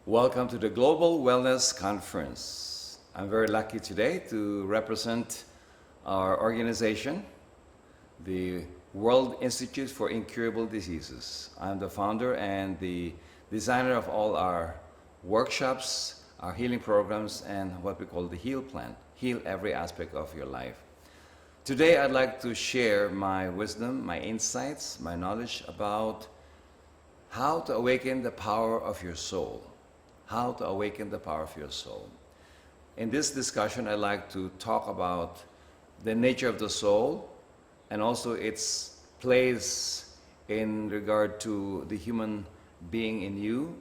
Welcome to the Global Wellness Conference. I'm very lucky today to represent our organization, the World Institute for Incurable Diseases. I'm the founder and the designer of all our workshops, our healing programs, and what we call the Heal Plan. Heal every aspect of your life. Today I'd like to share my wisdom, my insights, my knowledge about how to awaken the power of your soul. How to awaken the power of your soul. In this discussion, I'd like to talk about the nature of the soul and also its place in regard to the human being in you,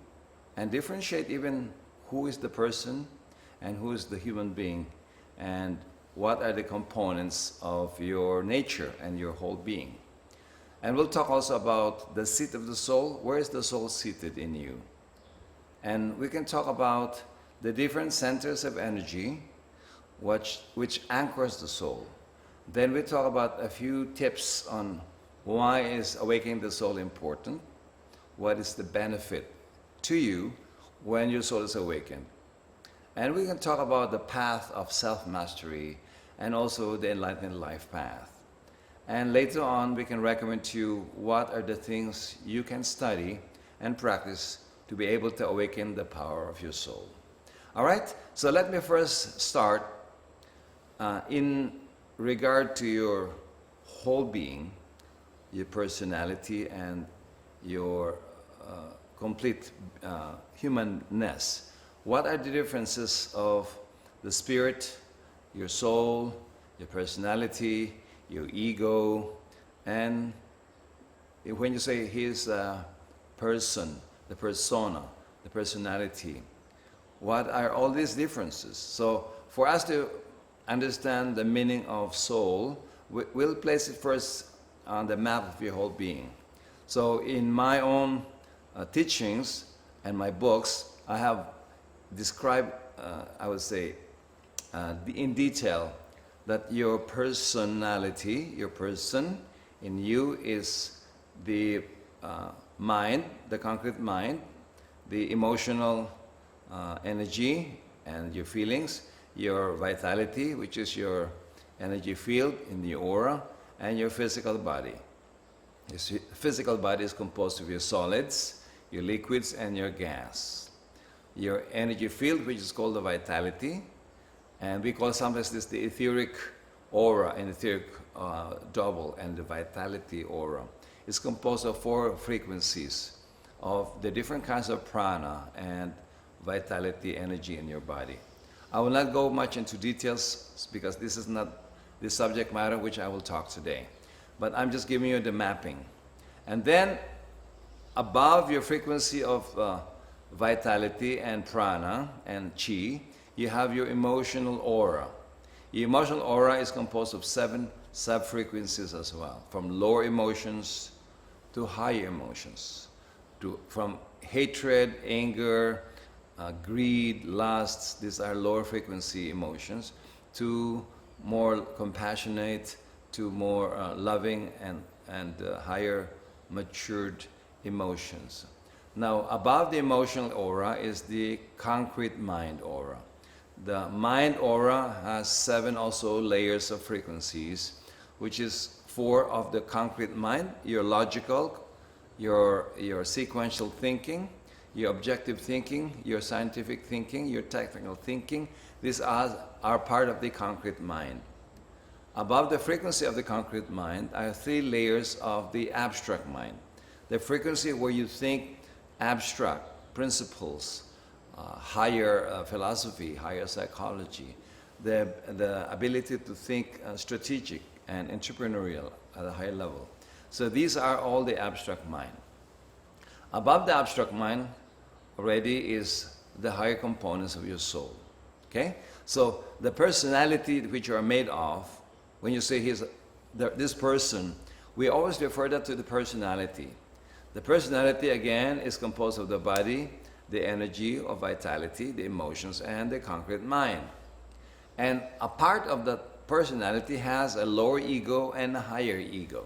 and differentiate even who is the person and who is the human being, and what are the components of your nature and your whole being. And we'll talk also about the seat of the soul. Where is the soul seated in you? And we can talk about the different centers of energy which anchors the soul. Then we talk about a few tips on why is awakening the soul important, what is the benefit to you when your soul is awakened. And we can talk about the path of self-mastery and also the enlightened life path. And later on, we can recommend to you what are the things you can study and practice to be able to awaken the power of your soul. All right, so let me first start in regard to your whole being, your personality, and your complete humanness. What are the differences of the spirit, your soul, your personality, your ego, and when you say his person, the persona, the personality. What are all these differences? So for us to understand the meaning of soul, we'll place it first on the map of your whole being. So in my own teachings and my books, I have described, I would say, in detail that your personality, your person in you is the mind, the concrete mind, the emotional energy and your feelings, your vitality, which is your energy field in the aura, and your physical body. Your physical body is composed of your solids, your liquids, and your gas. Your energy field, which is called the vitality, and we call sometimes this the etheric aura and etheric double, and the vitality aura. It's composed of 4 frequencies of the different kinds of prana and vitality energy in your body. I will not go much into details because this is not the subject matter which I will talk today. But I'm just giving you the mapping. And then above your frequency of vitality and prana and chi, you have your emotional aura. Your emotional aura is composed of 7 sub-frequencies as well, from lower emotions to higher emotions, from hatred, anger, greed, lust, these are lower frequency emotions, to more compassionate, to more loving and higher matured emotions. Now, above the emotional aura is the concrete mind aura. The mind aura has 7 also layers of frequencies, which is 4 of the concrete mind, your logical, your sequential thinking, your objective thinking, your scientific thinking, your technical thinking. These are part of the concrete mind. Above the frequency of the concrete mind are 3 layers of the abstract mind. The frequency where you think abstract principles, higher philosophy, higher psychology, the ability to think strategic and entrepreneurial at a high level. So these are all the abstract mind. Above the abstract mind already is the higher components of your soul. Okay? So the personality which you are made of, when you say this person, we always refer that to the personality. The personality, again, is composed of the body, the energy of vitality, the emotions, and the concrete mind. And a part of the personality has a lower ego and a higher ego.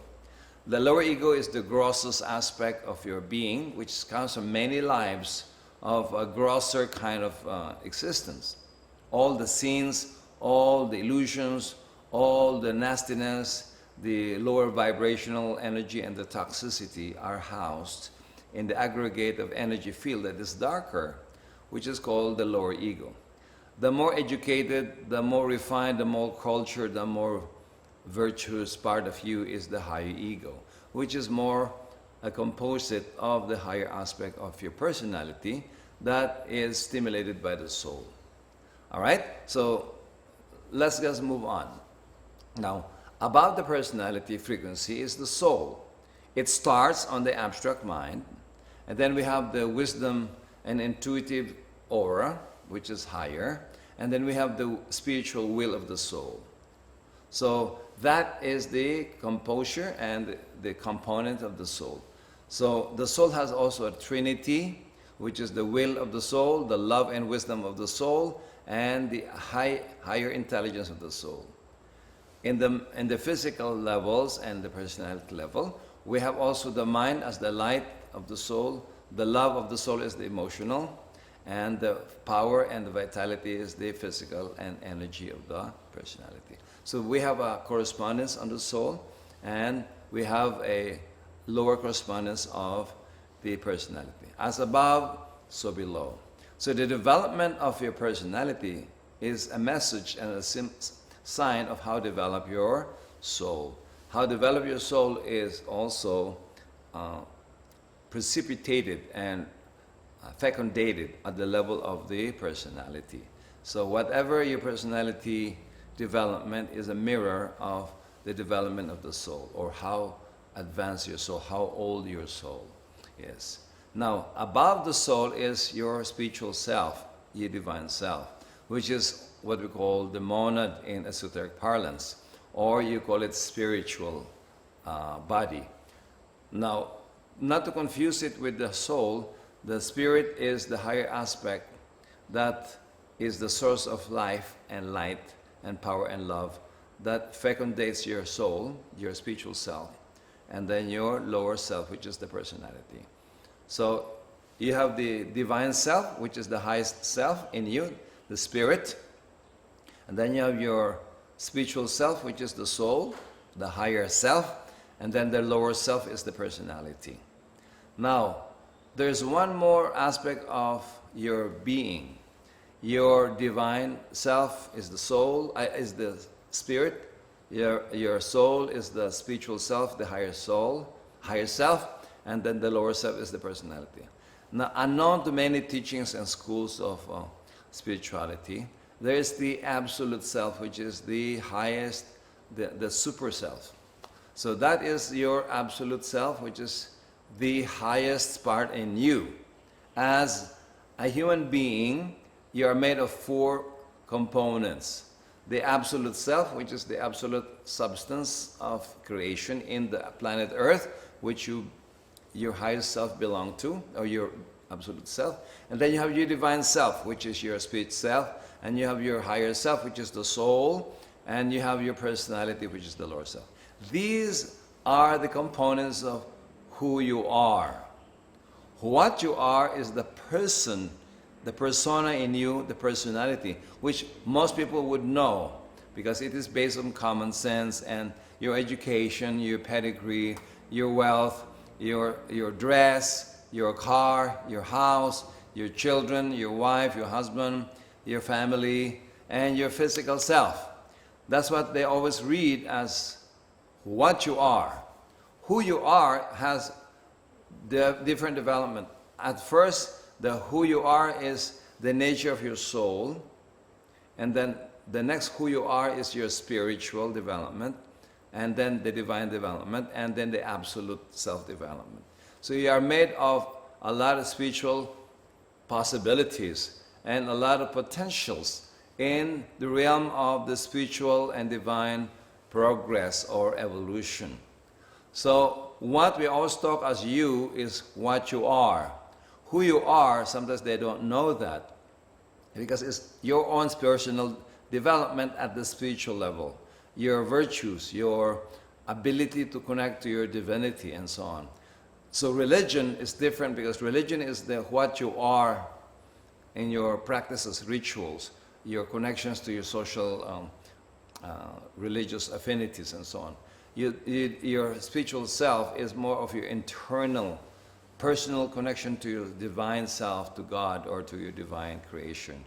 The lower ego is the grossest aspect of your being, which comes from many lives of a grosser kind of existence. All the sins, all the illusions, all the nastiness, the lower vibrational energy and the toxicity are housed in the aggregate of energy field that is darker, which is called the lower ego. The more educated, the more refined, the more cultured, the more virtuous part of you is the higher ego, which is more a composite of the higher aspect of your personality that is stimulated by the soul. All right? So let's just move on. Now, above the personality frequency is the soul. It starts on the abstract mind, and then we have the wisdom and intuitive aura, which is higher, and then we have the spiritual will of the soul. So that is the composure and the component of the soul. So the soul has also a Trinity, which is the will of the soul, the love and wisdom of the soul, and the higher intelligence of the soul. In the physical levels and the personality level, we have also the mind as the light of the soul, the love of the soul is the emotional, and the power and the vitality is the physical and energy of the personality. So we have a correspondence on the soul, and we have a lower correspondence of the personality. As above, so below. So the development of your personality is a message and a sign of how to develop your soul. How to develop your soul is also precipitated and fecundated at the level of the personality. So whatever your personality development is a mirror of the development of the soul, or how advanced your soul, how old your soul is. Now, above the soul is your spiritual self, your divine self, which is what we call the monad in esoteric parlance, or you call it spiritual body. Now, not to confuse it with the soul, the spirit is the higher aspect that is the source of life and light and power and love that fecundates your soul, your spiritual self, and then your lower self, which is the personality. So you have the divine self, which is the highest self in you, the spirit, and then you have your spiritual self, which is the soul, the higher self, and then the lower self is the personality. Now, there's one more aspect of your being. Your divine self is the soul, is the spirit. Your soul is the spiritual self, the higher soul, higher self, and then the lower self is the personality. Now, unknown to many teachings and schools of spirituality, there is the absolute self, which is the highest, the super self. So that is your absolute self, which is the highest part in you. As a human being, you are made of 4 components. The absolute self, which is the absolute substance of creation in the planet Earth, which your highest self belong to, or your absolute self. And then you have your divine self, which is your spirit self, and you have your higher self, which is the soul, and you have your personality, which is the lower self. These are the components of who you are. What you are is the person, the persona in you, the personality, which most people would know because it is based on common sense and your education, your pedigree, your wealth, your dress, your car, your house, your children, your wife, your husband, your family, and your physical self. That's what they always read as what you are. Who you are has the different development. At first, the who you are is the nature of your soul, and then the next who you are is your spiritual development, and then the divine development, and then the absolute self-development. So you are made of a lot of spiritual possibilities and a lot of potentials in the realm of the spiritual and divine progress or evolution. So what we always talk as you is what you are. Who you are, sometimes they don't know that because it's your own personal development at the spiritual level, your virtues, your ability to connect to your divinity, and so on. So religion is different because religion is what you are in your practices, rituals, your connections to your social, religious affinities and so on. Your spiritual self is more of your internal, personal connection to your divine self, to God, or to your divine creation,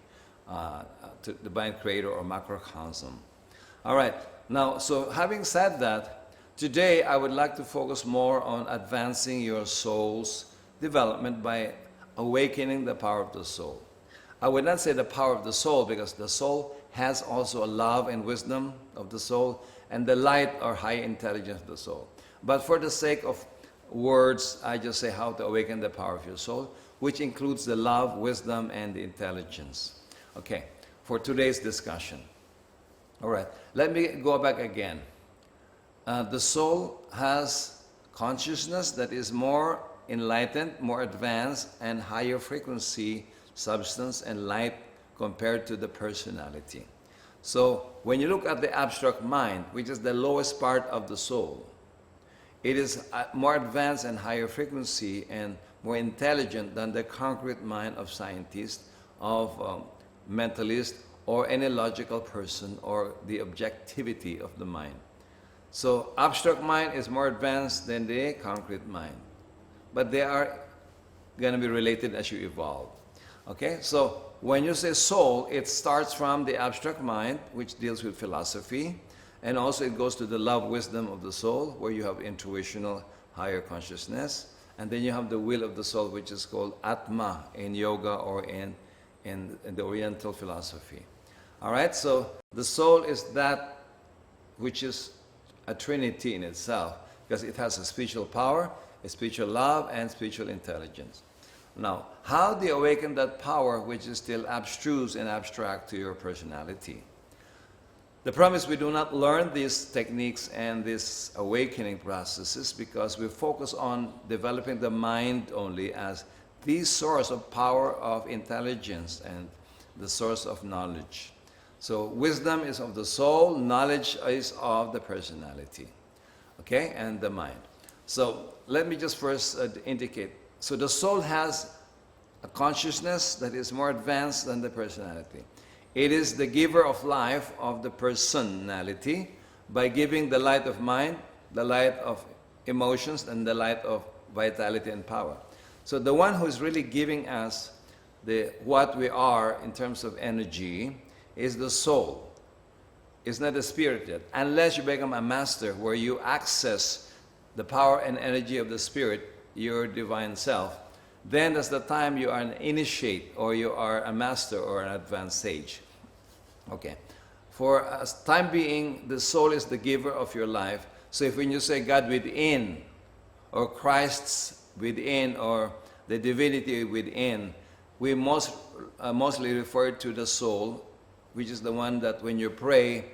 to divine creator or macrocosm. All right, now, so having said that, today I would like to focus more on advancing your soul's development by awakening the power of the soul. I would not say the power of the soul because the soul has also a love and wisdom of the soul and the light or high intelligence of the soul. But for the sake of words, I just say how to awaken the power of your soul, which includes the love, wisdom, and the intelligence. Okay, for today's discussion. All right, let me go back again. The soul has consciousness that is more enlightened, more advanced, and higher frequency substance and light compared to the personality. So when you look at the abstract mind, which is the lowest part of the soul, it is more advanced and higher frequency and more intelligent than the concrete mind of scientists, of mentalist, or any logical person, or the objectivity of the mind. So abstract mind is more advanced than the concrete mind. But they are going to be related as you evolve. Okay, so when you say soul, it starts from the abstract mind, which deals with philosophy, and also it goes to the love wisdom of the soul, where you have intuitional higher consciousness, and then you have the will of the soul, which is called Atma in yoga or in the Oriental philosophy. All right, so the soul is that which is a trinity in itself, because it has a spiritual power, a spiritual love, and spiritual intelligence. Now, how do you awaken that power which is still abstruse and abstract to your personality? The problem is we do not learn these techniques and these awakening processes because we focus on developing the mind only as the source of power of intelligence and the source of knowledge. So wisdom is of the soul, knowledge is of the personality, okay, and the mind. So let me just first indicate. So the soul has a consciousness that is more advanced than the personality. It is the giver of life of the personality by giving the light of mind, the light of emotions, and the light of vitality and power. So the one who is really giving us what we are in terms of energy is the soul. It's not the spirit yet. Unless you become a master where you access the power and energy of the spirit, your divine self, then that's the time you are an initiate or you are a master or an advanced sage. Okay. For a time being, the soul is the giver of your life. So if when you say God within or Christ's within or the divinity within, we mostly refer to the soul, which is the one that when you pray,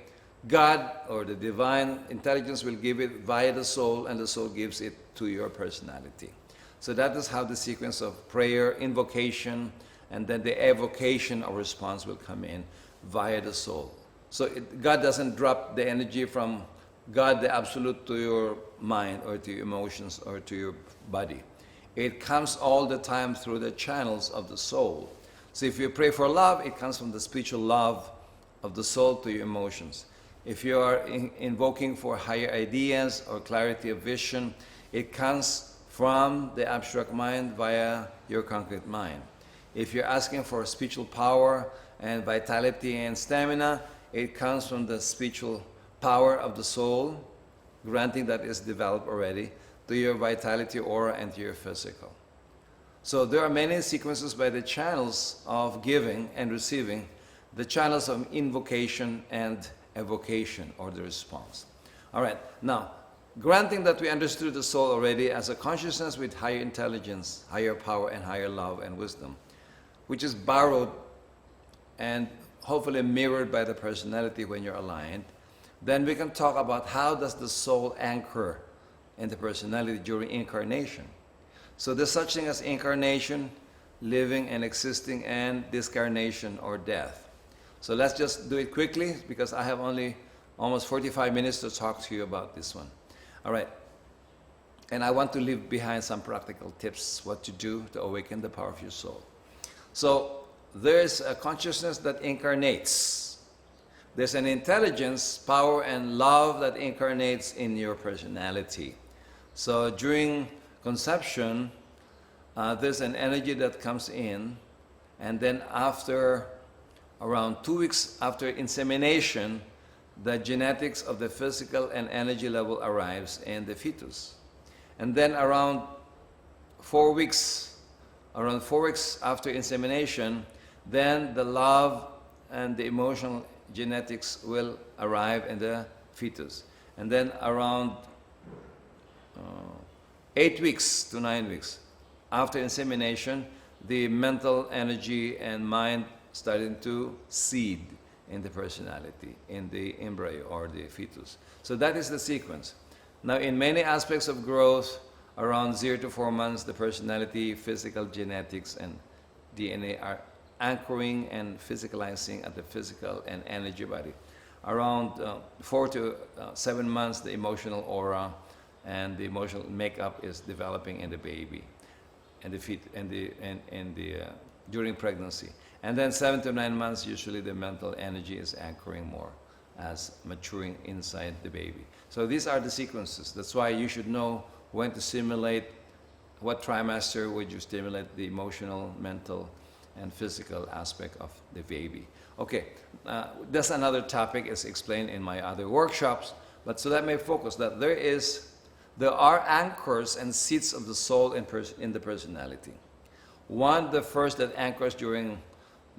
God or the divine intelligence will give it via the soul, and the soul gives it to your personality. So that is how the sequence of prayer, invocation, and then the evocation or response will come in via the soul. So God doesn't drop the energy from God, the absolute, to your mind or to your emotions or to your body. It comes all the time through the channels of the soul. So if you pray for love, it comes from the spiritual love of the soul to your emotions. If you are invoking for higher ideas or clarity of vision, it comes from the abstract mind via your concrete mind. If you're asking for spiritual power and vitality and stamina, it comes from the spiritual power of the soul, granting that is developed already, to your vitality aura and to your physical. So there are many sequences by the channels of giving and receiving, the channels of invocation and evocation or the response. All right, now, granting that we understood the soul already as a consciousness with higher intelligence, higher power, and higher love and wisdom, which is borrowed and hopefully mirrored by the personality when you're aligned, then we can talk about how does the soul anchor in the personality during incarnation. So there's such thing as incarnation, living and existing, and discarnation or death. So let's just do it quickly because I have only almost 45 minutes to talk to you about this one. All right. And I want to leave behind some practical tips what to do to awaken the power of your soul. So there's a consciousness that incarnates. There's an intelligence, power, and love that incarnates in your personality. So during conception, there's an energy that comes in, and then after around 2 weeks after insemination, the genetics of the physical and energy level arrives in the fetus. And then around 4 weeks after insemination, then the love and the emotional genetics will arrive in the fetus. And then around 8 weeks to 9 weeks after insemination, the mental energy and mind starting to seed in the personality, in the embryo or the fetus. So that is the sequence. Now, in many aspects of growth, around 0 to 4 months, the personality, physical genetics, and DNA are anchoring and physicalizing at the physical and energy body. Around 4 to 7 months, the emotional aura and the emotional makeup is developing in the baby, and the feet, and during pregnancy. And then 7 to 9 months, usually the mental energy is anchoring more as maturing inside the baby. So these are the sequences. That's why you should know when to stimulate, what trimester would you stimulate the emotional, mental, and physical aspect of the baby. Okay, that's another topic is explained in my other workshops, but so that may focus that there are anchors and seats of the soul in the personality. One, the first that anchors during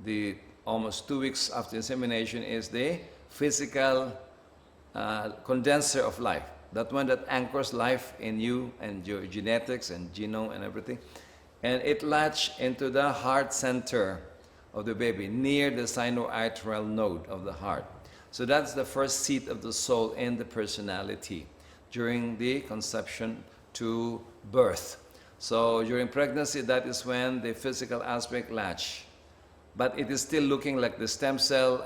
the almost 2 weeks after insemination is the physical condenser of life. That one that anchors life in you and your genetics and genome and everything. And it latches into the heart center of the baby, near the sinoatrial node of the heart. So that's the first seat of the soul in the personality during the conception to birth. So during pregnancy, that is when the physical aspect latch. But it is still looking like the stem cell,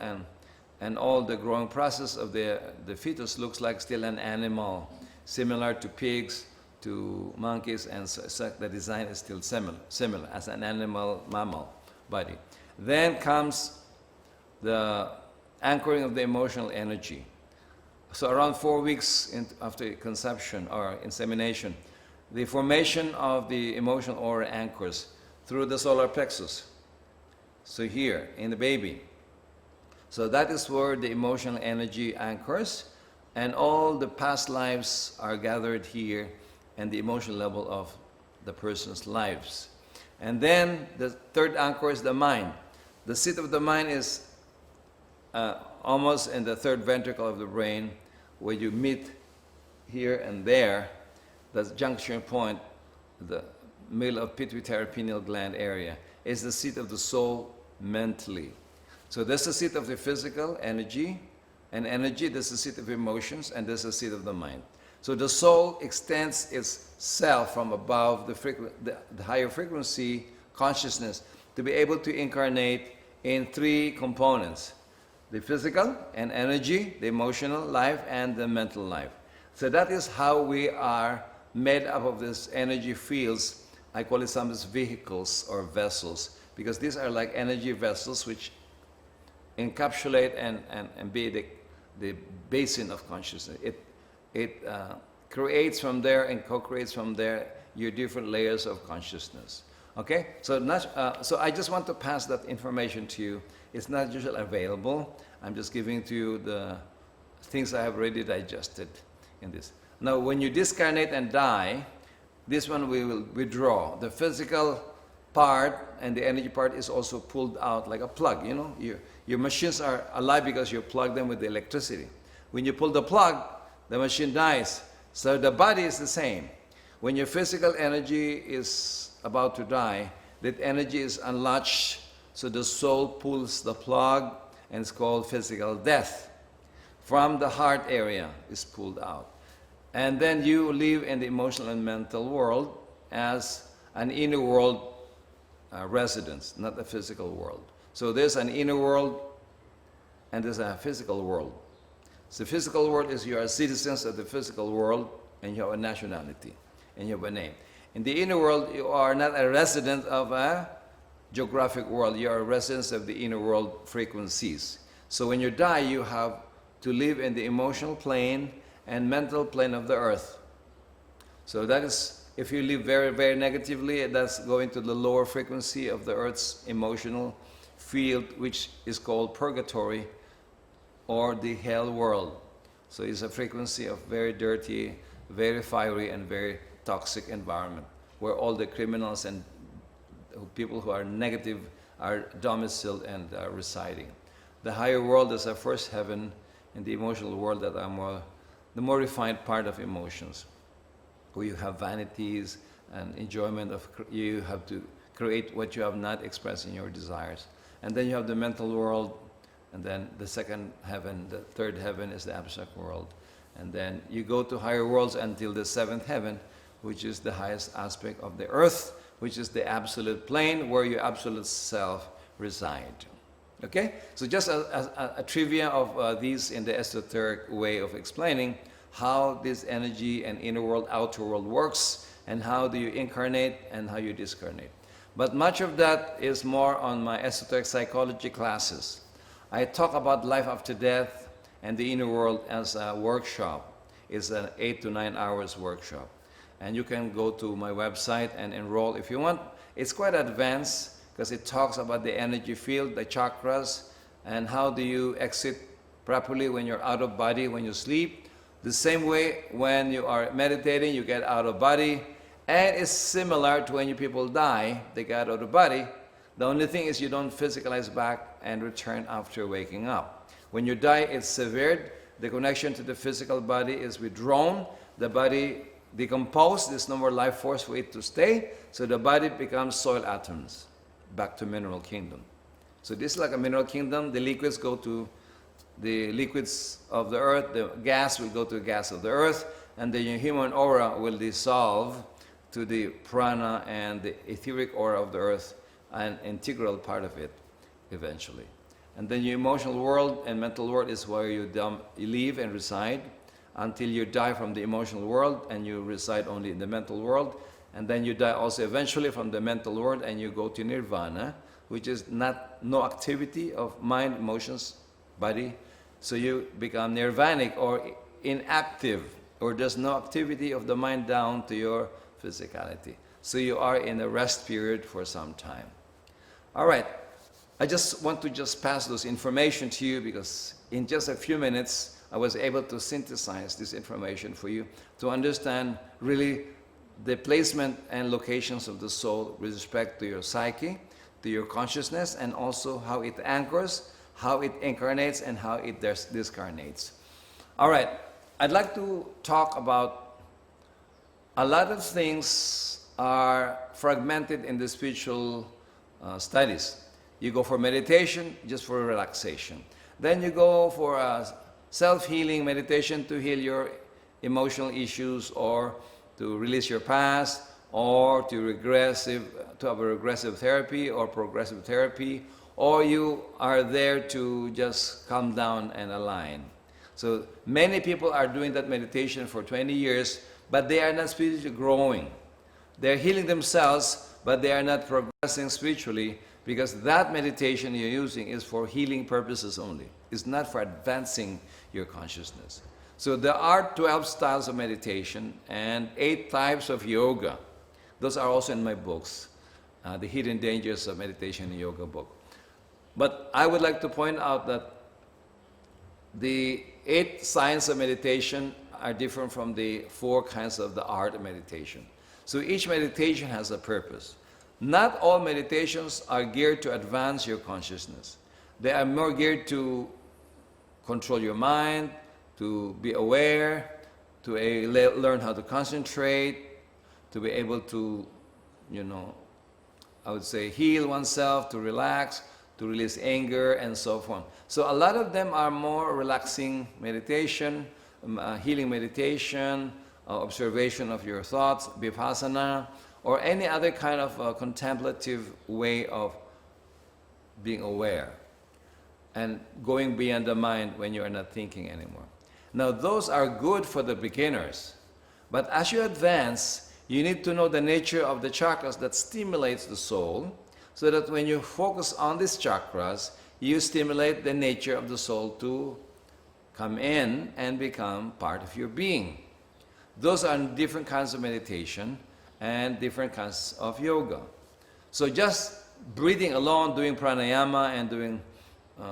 and all the growing process of the fetus looks like still an animal, similar to pigs, to monkeys, and so the design is still similar as an animal mammal body. Then comes the anchoring of the emotional energy. So around 4 weeks after conception or insemination, the formation of the emotional aura anchors through the solar plexus. So here in the baby. So that is where the emotional energy anchors, and all the past lives are gathered here, and the emotional level of the person's lives. And then the third anchor is the mind. The seat of the mind is almost in the third ventricle of the brain, where you meet here and there, the junction point, the middle of pituitary pineal gland area, is the seat of the soul mentally. So that's the seat of the physical energy, and energy, that's the seat of emotions, and that's the seat of the mind. So the soul extends its self from above the higher frequency consciousness to be able to incarnate in 3 components: the physical and energy, the emotional life, and the mental life. So that is how we are made up of these energy fields. I call it sometimes vehicles or vessels, because these are like energy vessels which encapsulate and be the basin of consciousness. It creates from there and co-creates from there your different layers of consciousness. Okay? So I just want to pass that information to you. It's not usually available. I'm just giving to you the things I have already digested in this. Now, when you discarnate and die, this one we will withdraw. The physical part and the energy part is also pulled out like a plug. You know, your machines are alive because you plug them with the electricity. When you pull the plug, the machine dies. So the body is the same. When your physical energy is about to die, that energy is unlatched, so the soul pulls the plug, and it's called physical death. From the heart area is pulled out. And then you live in the emotional and mental world as an inner world residence, not a physical world. So there's an inner world and there's a physical world. So the physical world is you are citizens of the physical world and you have a nationality. and you have a name. In the inner world, you are not a resident of a geographic world. You are a resident of the inner world frequencies. So when you die, you have to live in the emotional plane and mental plane of the earth. So that is, if you live very, very negatively, that's going to the lower frequency of the earth's emotional field, which is called purgatory or the hell world. So it's a frequency of very dirty, very fiery, and very toxic environment where all the criminals and people who are negative are domiciled and residing. The higher world is our first heaven, in the emotional world that are the more refined part of emotions, where you have vanities and enjoyment of, you have to create what you have not expressed in your desires. And then you have the mental world, and then the second heaven, the third heaven is the abstract world. And then you go to higher worlds until the seventh heaven, which is the highest aspect of the earth, which is the absolute plane where your absolute self reside. Okay? So just a trivia of these in the esoteric way of explaining how this energy and inner world, outer world works, and how do you incarnate and how you discarnate. But much of that is more on my esoteric psychology classes. I talk about life after death and the inner world as a workshop. It's an 8 to 9 hours workshop. And you can go to my website and enroll if you want. It's quite advanced because it talks about the energy field, the chakras, and how do you exit properly when you're out of body, when you sleep. The same way when you are meditating, you get out of body. And it's similar to when you people die, they get out of body. The only thing is you don't physicalize back and return after waking up. When you die, it's severed. The connection to the physical body is withdrawn. The body decomposes. There's no more life force for it to stay. So the body becomes soil atoms, back to mineral kingdom. So this is like a mineral kingdom. The liquids go to the liquids of the earth. The gas will go to the gas of the earth. And the human aura will dissolve to the prana and the etheric aura of the earth, an integral part of it eventually. And then your emotional world and mental world is where you live and reside until you die from the emotional world and you reside only in the mental world. And then you die also eventually from the mental world and you go to nirvana, which is no activity of mind, emotions, body. So you become nirvanic or inactive, or there's no activity of the mind down to your physicality. So you are in a rest period for some time. All right. I just want to pass those information to you because in just a few minutes I was able to synthesize this information for you to understand really the placement and locations of the soul with respect to your psyche, to your consciousness, and also how it anchors, how it incarnates, and how it discarnates. All right. I'd like to talk about a lot of things are fragmented in the spiritual studies. You go for meditation just for relaxation. Then you go for a self-healing meditation to heal your emotional issues or to release your past or to have a regressive therapy or progressive therapy, or you are there to just calm down and align. So many people are doing that meditation for 20 years, but they are not spiritually growing. They're healing themselves, but they are not progressing spiritually because that meditation you're using is for healing purposes only. It's not for advancing your consciousness. So there are 12 styles of meditation and 8 types of yoga. Those are also in my books, The Hidden Dangers of Meditation and Yoga book. But I would like to point out that the 8 sciences of meditation are different from the 4 kinds of the art of meditation. So each meditation has a purpose. Not all meditations are geared to advance your consciousness. They are more geared to control your mind, to be aware, to learn how to concentrate, to be able to, I would say heal oneself, to relax, to release anger, and so forth. So a lot of them are more relaxing meditation, healing meditation, observation of your thoughts, vipassana, or any other kind of contemplative way of being aware and going beyond the mind when you are not thinking anymore. Now, those are good for the beginners, but as you advance, you need to know the nature of the chakras that stimulates the soul, so that when you focus on these chakras, you stimulate the nature of the soul to come in and become part of your being. Those are different kinds of meditation and different kinds of yoga. So just breathing alone, doing pranayama and doing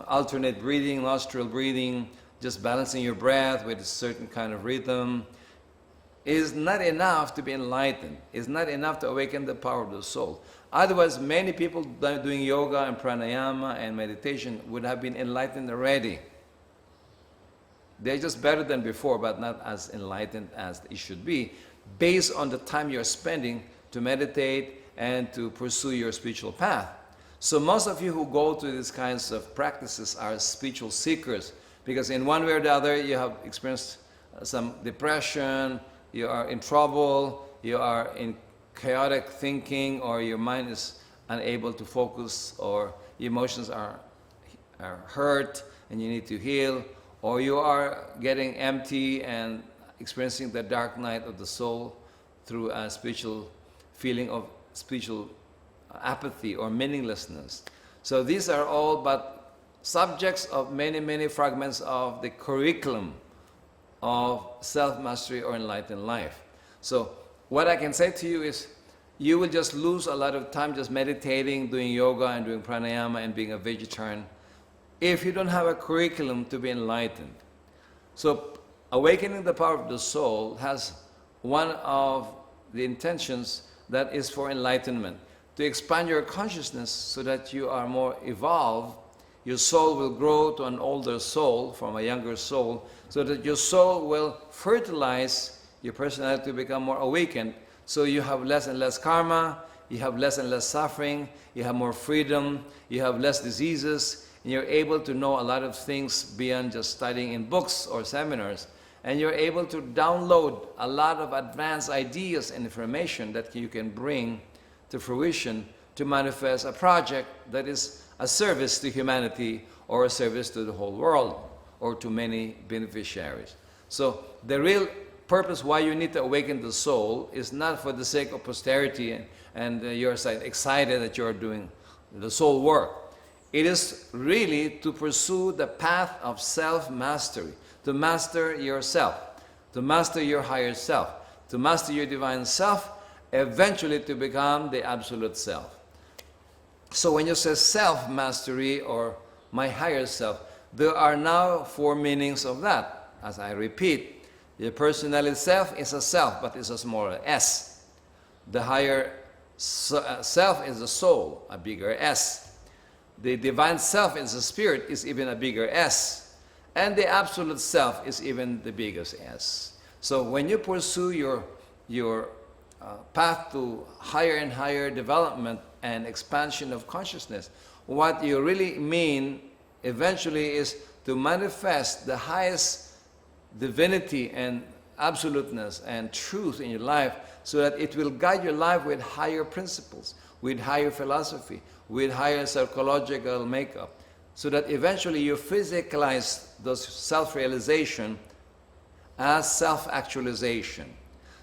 alternate breathing, nostril breathing, just balancing your breath with a certain kind of rhythm, is not enough to be enlightened. It's not enough to awaken the power of the soul. Otherwise, many people doing yoga and pranayama and meditation would have been enlightened already. They're just better than before, but not as enlightened as it should be, based on the time you're spending to meditate and to pursue your spiritual path. So most of you who go to these kinds of practices are spiritual seekers, because in one way or the other you have experienced some depression, you are in trouble, you are in chaotic thinking, or your mind is unable to focus, or emotions are hurt and you need to heal, or you are getting empty and experiencing the dark night of the soul through a spiritual feeling of spiritual apathy or meaninglessness. So these are all but subjects of many, many fragments of the curriculum of self-mastery or enlightened life. So what I can say to you is, you will just lose a lot of time just meditating, doing yoga and doing pranayama and being a vegetarian if you don't have a curriculum to be enlightened. So awakening the power of the soul has one of the intentions that is for enlightenment, to expand your consciousness so that you are more evolved. Your soul will grow to an older soul from a younger soul, so that your soul will fertilize your personality to become more awakened, so you have less and less karma, you have less and less suffering, you have more freedom, you have less diseases, and you're able to know a lot of things beyond just studying in books or seminars. And you're able to download a lot of advanced ideas and information that you can bring to fruition to manifest a project that is a service to humanity or a service to the whole world or to many beneficiaries. So the real purpose why you need to awaken the soul is not for the sake of posterity and you're excited that you're doing the soul work. It is really to pursue the path of self-mastery, to master yourself, to master your higher self, to master your divine self, eventually to become the absolute self. So when you say self-mastery or my higher self, there are now 4 meanings of that. As I repeat, the personality self is a self, but it's a smaller s. The higher self is a soul, a bigger s. The divine self is a spirit, is even a bigger s. And the absolute self is even the biggest s. So when you pursue your path to higher and higher development and expansion of consciousness, what you really mean eventually is to manifest the highest divinity and absoluteness and truth in your life, so that it will guide your life with higher principles, with higher philosophy, with higher psychological makeup, so that eventually you physicalize those self-realization as self-actualization.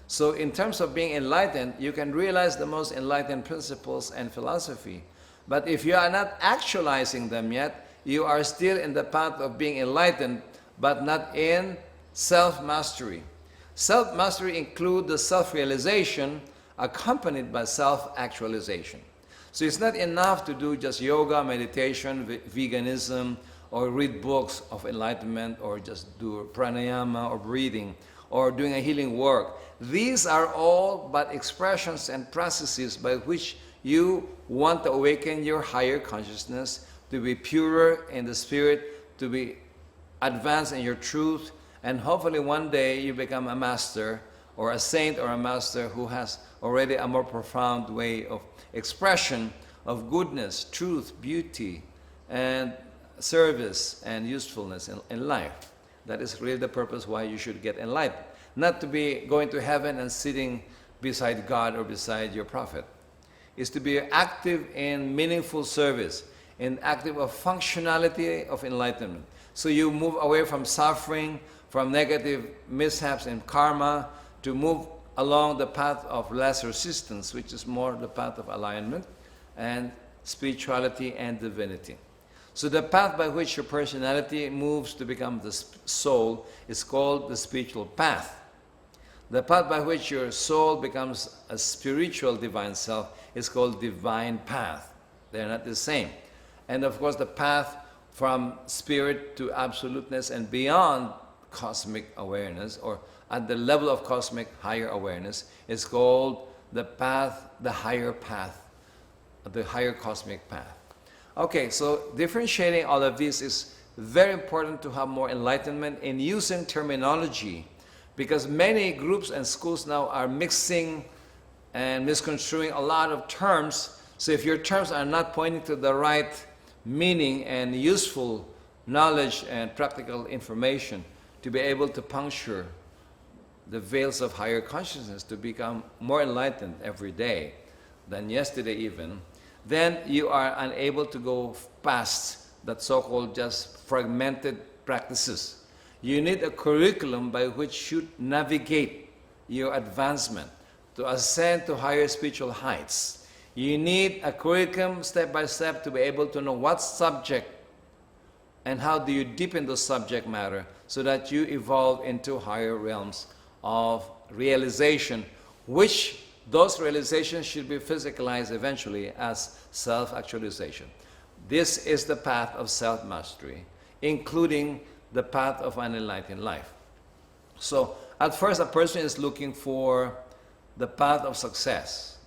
So in terms of being enlightened, you can realize the most enlightened principles and philosophy. But if you are not actualizing them yet, you are still in the path of being enlightened, but not in self-mastery. Self-mastery includes the self-realization accompanied by self-actualization. So it's not enough to do just yoga, meditation, veganism, or read books of enlightenment, or just do pranayama or breathing, or doing a healing work. These are all but expressions and processes by which you want to awaken your higher consciousness, to be purer in the spirit, to be advanced in your truth, and hopefully one day you become a master or a saint or a master who has already a more profound way of expression of goodness, truth, beauty, and service and usefulness in life. That is really the purpose why you should get enlightened. Not to be going to heaven and sitting beside God or beside your prophet. It's to be active in meaningful service, in active of functionality of enlightenment. So you move away from suffering, from negative mishaps and karma, to move along the path of less resistance, which is more the path of alignment and spirituality and divinity. So the path by which your personality moves to become the soul is called the spiritual path. The path by which your soul becomes a spiritual divine self is called divine path. They're not the same. And of course the path from spirit to absoluteness and beyond cosmic awareness, or at the level of cosmic higher awareness, is called the path, the higher path, the higher cosmic path. Okay, so differentiating all of this is very important to have more enlightenment in using terminology, because many groups and schools now are mixing and misconstruing a lot of terms. So if your terms are not pointing to the right meaning and useful knowledge and practical information to be able to puncture the veils of higher consciousness, to become more enlightened every day than yesterday even, then you are unable to go past that so-called just fragmented practices. You need a curriculum by which you navigate your advancement to ascend to higher spiritual heights. You need a curriculum step by step to be able to know what subject and how do you deepen the subject matter so that you evolve into higher realms of realization, which those realizations should be physicalized eventually as self-actualization. This is the path of self-mastery, including the path of an enlightened life. So at first a person is looking for the path of success.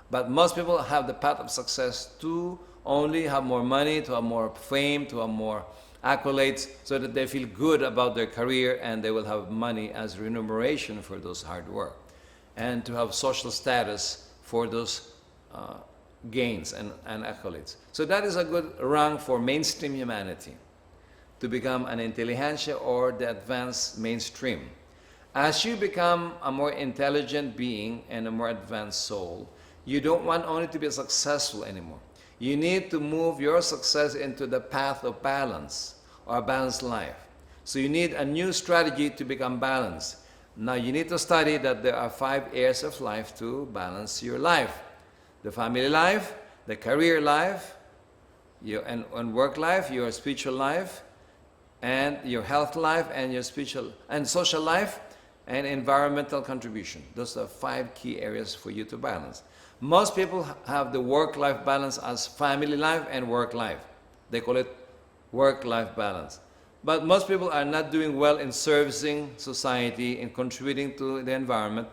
But most people have the path of success to only have more money, to have more fame, to have more accolades, so that they feel good about their career and they will have money as remuneration for those hard work, and to have social status for those gains and accolades. So that is a good rung for mainstream humanity, to become an intelligentsia or the advanced mainstream. As you become a more intelligent being and a more advanced soul, you don't want only to be successful anymore. You need to move your success into the path of balance, or a balanced life. So you need a new strategy to become balanced. Now you need to study that there are 5 areas of life to balance your life: the family life, the career life, your and work life, your spiritual life, and your health life, and your spiritual and social life, and environmental contribution. Those are 5 key areas for you to balance. Most people have the work-life balance as family life and work life. They call it work-life balance. But most people are not doing well in servicing society, in contributing to the environment,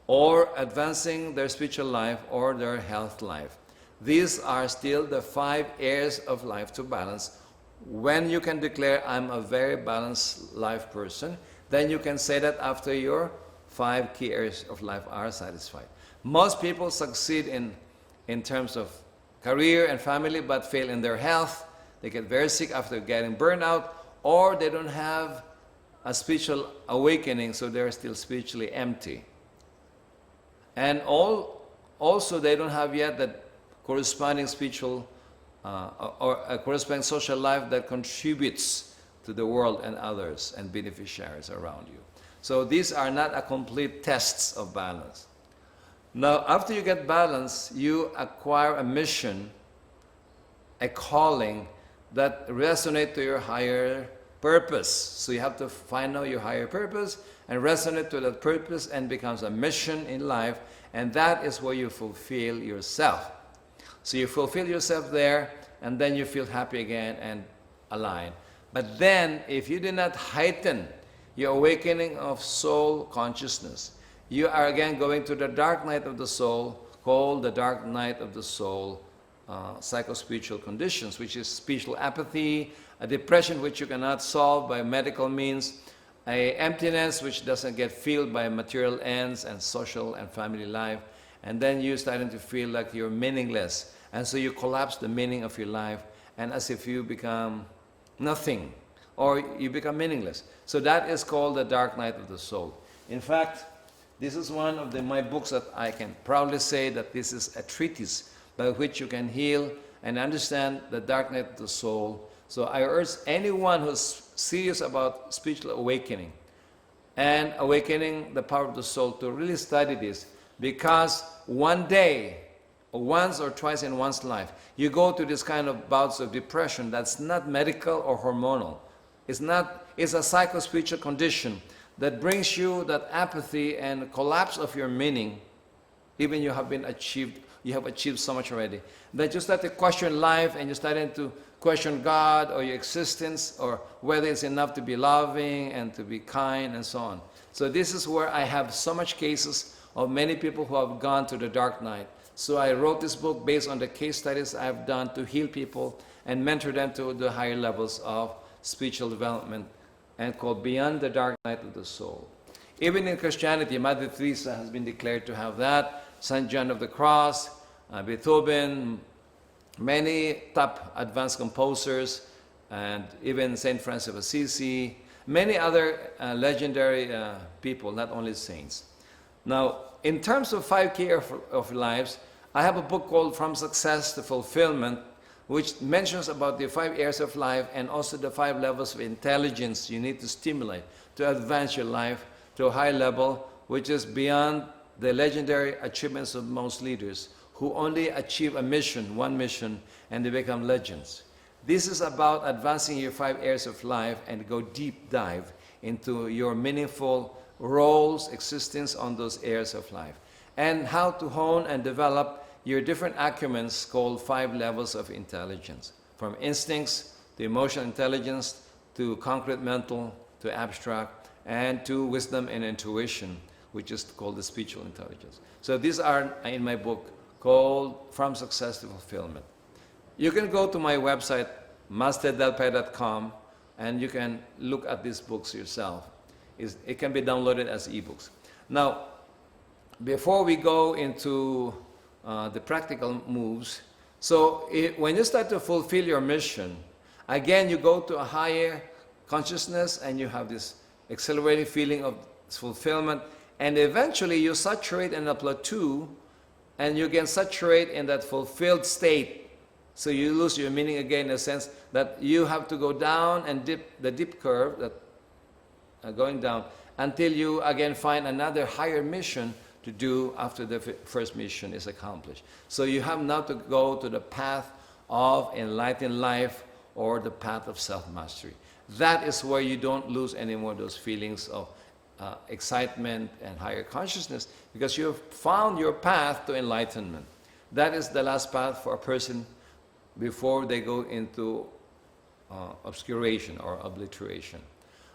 or advancing their spiritual life or their health life. These are still the 5 areas of life to balance. When you can declare, I'm a very balanced life person, then you can say that after your 5 key areas of life are satisfied. Most people succeed in terms of career and family, but fail in their health. They get very sick after getting burned out, or they don't have a spiritual awakening, so they're still spiritually empty. And also they don't have yet that corresponding spiritual or a corresponding social life that contributes to the world and others and beneficiaries around you. So these are not a complete tests of balance. Now, after you get balance, you acquire a mission, a calling that resonate to your higher purpose. So you have to find out your higher purpose and resonate to that purpose, and becomes a mission in life, and that is where you fulfill yourself. So you fulfill yourself there, and then you feel happy again and aligned. But then, if you do not heighten your awakening of soul consciousness, you are again going to the dark night of the soul, called the dark night of the soul psycho-spiritual conditions, which is spiritual apathy, a depression which you cannot solve by medical means, a emptiness which doesn't get filled by material ends and social and family life, and then you're starting to feel like you're meaningless, and so you collapse the meaning of your life, and as if you become nothing, or you become meaningless. So that is called the dark night of the soul. In fact, this is one of my books that I can proudly say that this is a treatise by which you can heal and understand the dark night of the soul. So I urge anyone who's serious about spiritual awakening, and awakening the power of the soul to really study this, because one day, or once or twice in one's life, you go to this kind of bouts of depression that's not medical or hormonal. It's a psycho-spiritual condition that brings you that apathy and collapse of your meaning. Even you have achieved so much already, that you start to question life, and you start to question God or your existence, or whether it's enough to be loving and to be kind and so on. So this is where I have so much cases of many people who have gone to the dark night. So I wrote this book based on the case studies I've done to heal people and mentor them to the higher levels of spiritual development, and called Beyond the Dark Night of the Soul. Even in Christianity, Mother Teresa has been declared to have that, St. John of the Cross, Beethoven, many top advanced composers, and even St. Francis of Assisi, many other legendary people, not only saints. Now, in terms of 5 key of lives, I have a book called From Success to Fulfillment, which mentions about the 5 areas of life and also the 5 levels of intelligence you need to stimulate to advance your life to a high level, which is beyond the legendary achievements of most leaders who only achieve a mission, one mission, and they become legends. This is about advancing your 5 areas of life and go deep dive into your meaningful roles, existence on those areas of life, and how to hone and develop your different acumens called 5 levels of intelligence, from instincts to emotional intelligence to concrete mental to abstract, and to wisdom and intuition, which is called the spiritual intelligence. So these are in my book called From Success to Fulfillment. You can go to my website, masterdelpay.com, and you can look at these books yourself. It can be downloaded as ebooks. Now, before we go into the practical moves, so when you start to fulfill your mission, again you go to a higher consciousness and you have this accelerating feeling of fulfillment, and eventually you saturate in a plateau and you can saturate in that fulfilled state. So you lose your meaning again, in a sense that you have to go down and dip the deep curve, that going down, until you again find another higher mission to do after the first mission is accomplished. So you have now to go to the path of enlightened life, or the path of self-mastery. That is where you don't lose any more those feelings of excitement and higher consciousness, because you have found your path to enlightenment. That is the last path for a person before they go into obscuration or obliteration.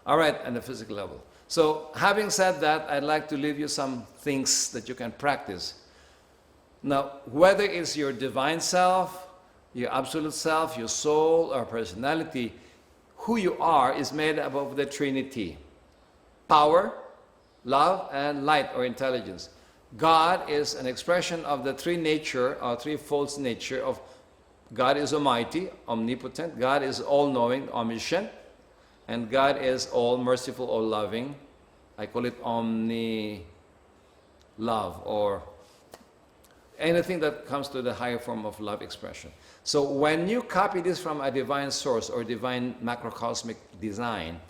All right, on the physical level. So having said that, I'd like to leave you some things that you can practice. Now, whether it's your divine self, your absolute self, your soul, or personality, who you are is made up of the Trinity: power, love, and light or intelligence. God is an expression of the threefold nature of God. Is almighty, omnipotent. God is all-knowing, omniscient. And God is all-merciful, all-loving. I call it omni-love, or anything that comes to the higher form of love expression. So when you copy this from a divine source or divine macrocosmic design,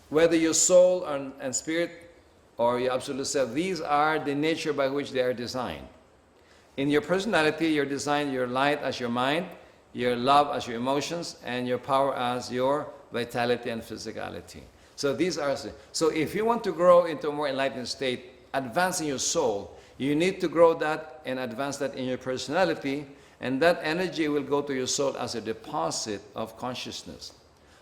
whether your soul and spirit or your absolute self, these are the nature by which they are designed. In your personality, you're designed your light as your mind, your love as your emotions, and your power as your vitality and physicality. So these are, so if you want to grow into a more enlightened state, advancing your soul, you need to grow that and advance that in your personality, and that energy will go to your soul as a deposit of consciousness.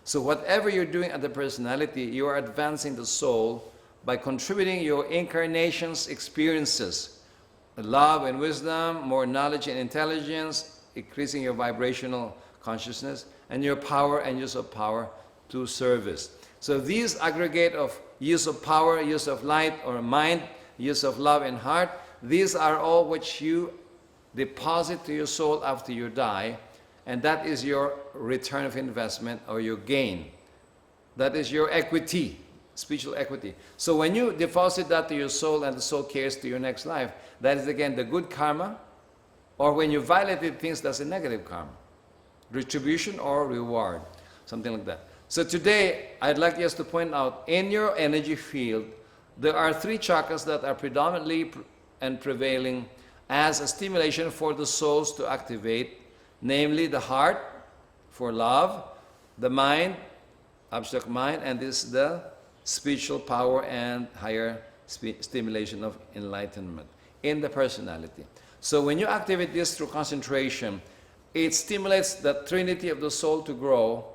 So whatever you're doing at the personality, you are advancing the soul by contributing your incarnation's experiences, love and wisdom, more knowledge and intelligence, increasing your vibrational consciousness, and your power and use of power to service. So these aggregate of use of power, use of light or mind, use of love and heart, these are all which you deposit to your soul after you die, and that is your return of investment or your gain. That is your equity, spiritual equity. So when you deposit that to your soul and the soul carries to your next life, that is again the good karma, or when you violated things, that's a negative karma. Retribution or reward, something like that. So today, I'd like just to point out, in your energy field, there are three chakras that are predominantly and prevailing as a stimulation for the souls to activate, namely the heart for love, the mind, abstract mind, and this is the spiritual power and higher stimulation of enlightenment in the personality. So when you activate this through concentration, it stimulates the Trinity of the soul to grow,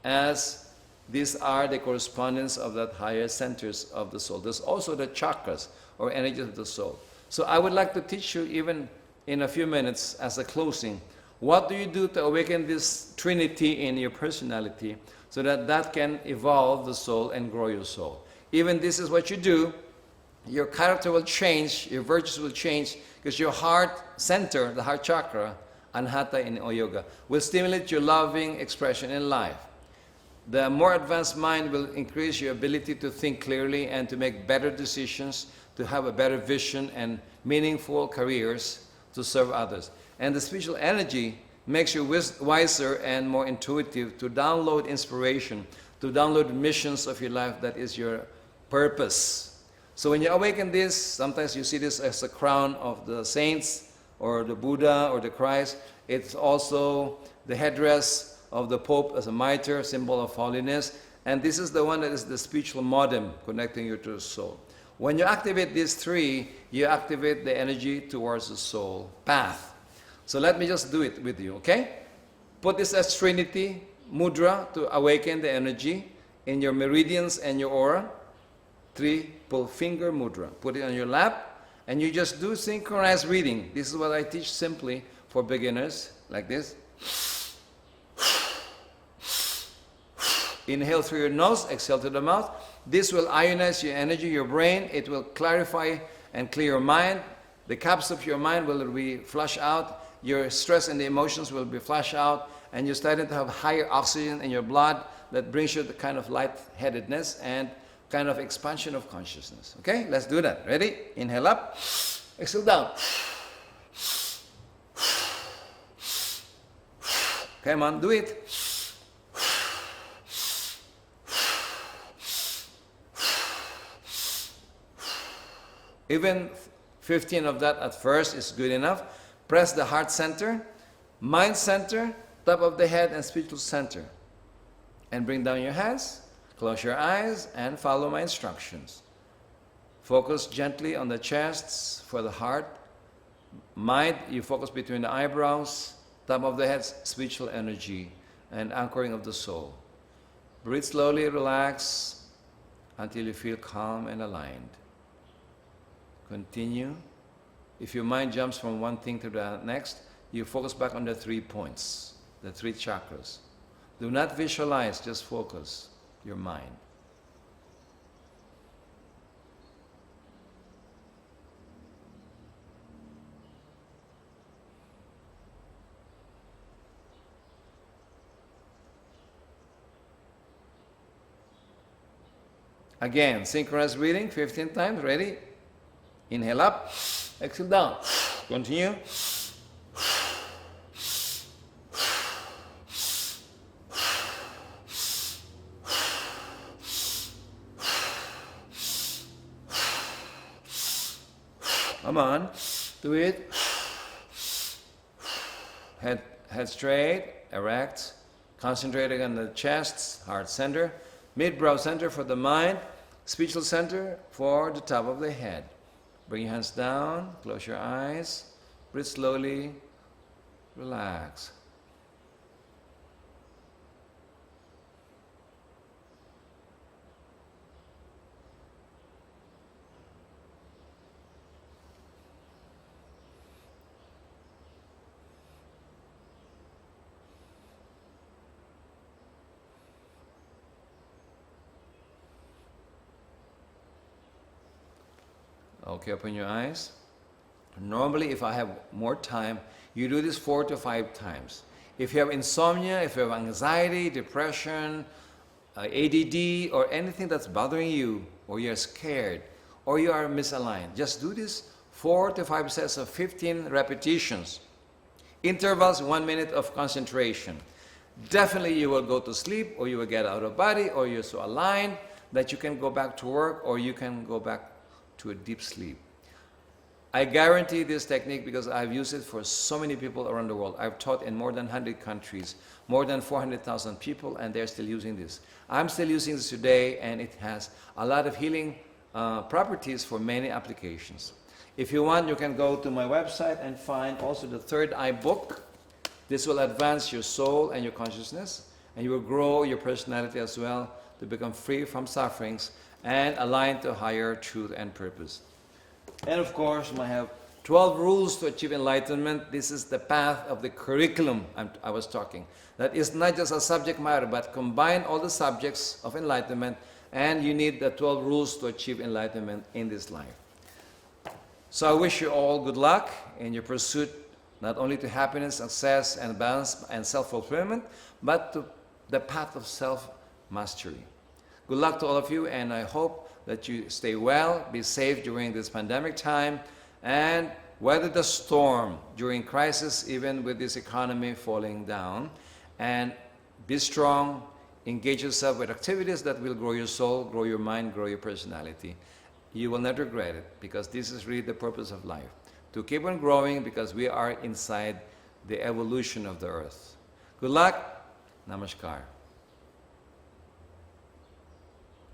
as these are the correspondence of that higher centers of the soul. There's also the chakras or energies of the soul. So I would like to teach you, even in a few minutes as a closing, what do you do to awaken this Trinity in your personality so that that can evolve the soul and grow your soul. Even this is what you do, your character will change, your virtues will change, because your heart center, the heart chakra, Anahata in Yoga, will stimulate your loving expression in life. The more advanced mind will increase your ability to think clearly and to make better decisions, to have a better vision and meaningful careers to serve others. And the spiritual energy makes you wiser and more intuitive to download inspiration, to download missions of your life that is your purpose. So when you awaken this, sometimes you see this as the crown of the saints or the Buddha or the Christ. It's also the headdress of the Pope as a mitre, symbol of holiness. And this is the one that is the spiritual modem connecting you to the soul. When you activate these three, you activate the energy towards the soul path. So let me just do it with you, okay? Put this as Trinity, Mudra, to awaken the energy in your meridians and your aura. Triple finger mudra. Put it on your lap, and you just do synchronized breathing. This is what I teach simply for beginners, like this. Inhale through your nose, exhale to the mouth. This will ionize your energy, your brain. It will clarify and clear your mind. The caps of your mind will be flushed out. Your stress and the emotions will be flushed out. And you're starting to have higher oxygen in your blood that brings you the kind of lightheadedness and kind of expansion of consciousness. Okay, let's do that. Ready? Inhale up, exhale down. Come on, do it. Even 15 of that at first is good enough. Press the heart center, mind center, top of the head, and spiritual center. And bring down your hands, close your eyes, and follow my instructions. Focus gently on the chest for the heart. Mind, you focus between the eyebrows, top of the head, spiritual energy, and anchoring of the soul. Breathe slowly, relax, until you feel calm and aligned. Continue. If your mind jumps from one thing to the next, you focus back on the 3 points, the 3 chakras. Do not visualize, just focus your mind. Again, synchronized breathing, 15 times. Ready? Inhale up, exhale down. Continue. Come on, do it. Head straight, erect. Concentrating on the chest, heart center. Mid-brow center for the mind. Spiritual center for the top of the head. Bring your hands down, close your eyes, breathe slowly, relax. Okay, open your eyes. Normally, if I have more time, you do this 4 to 5 times. If you have insomnia, if you have anxiety, depression, ADD, or anything that's bothering you, or you're scared, or you are misaligned, just do this 4 to 5 sets of 15 repetitions. Intervals, 1 minute of concentration. Definitely you will go to sleep, or you will get out of body, or you're so aligned that you can go back to work or you can go back to a deep sleep. I guarantee this technique because I've used it for so many people around the world. I've taught in more than 100 countries, more than 400,000 people, and they're still using this. I'm still using this today, and it has a lot of healing properties for many applications. If you want, you can go to my website and find also the Third Eye book. This will advance your soul and your consciousness, and you will grow your personality as well to become free from sufferings and aligned to higher truth and purpose. And of course, I have 12 rules to achieve enlightenment. This is the path of the curriculum I was talking. That is not just a subject matter, but combine all the subjects of enlightenment, and you need the 12 rules to achieve enlightenment in this life. So I wish you all good luck in your pursuit, not only to happiness, success, and balance, and self-fulfillment, but to the path of self-mastery. Good luck to all of you, and I hope that you stay well, be safe during this pandemic time, and weather the storm during crisis, even with this economy falling down. And be strong, engage yourself with activities that will grow your soul, grow your mind, grow your personality. You will not regret it, because this is really the purpose of life. To keep on growing, because we are inside the evolution of the earth. Good luck. Namaskar.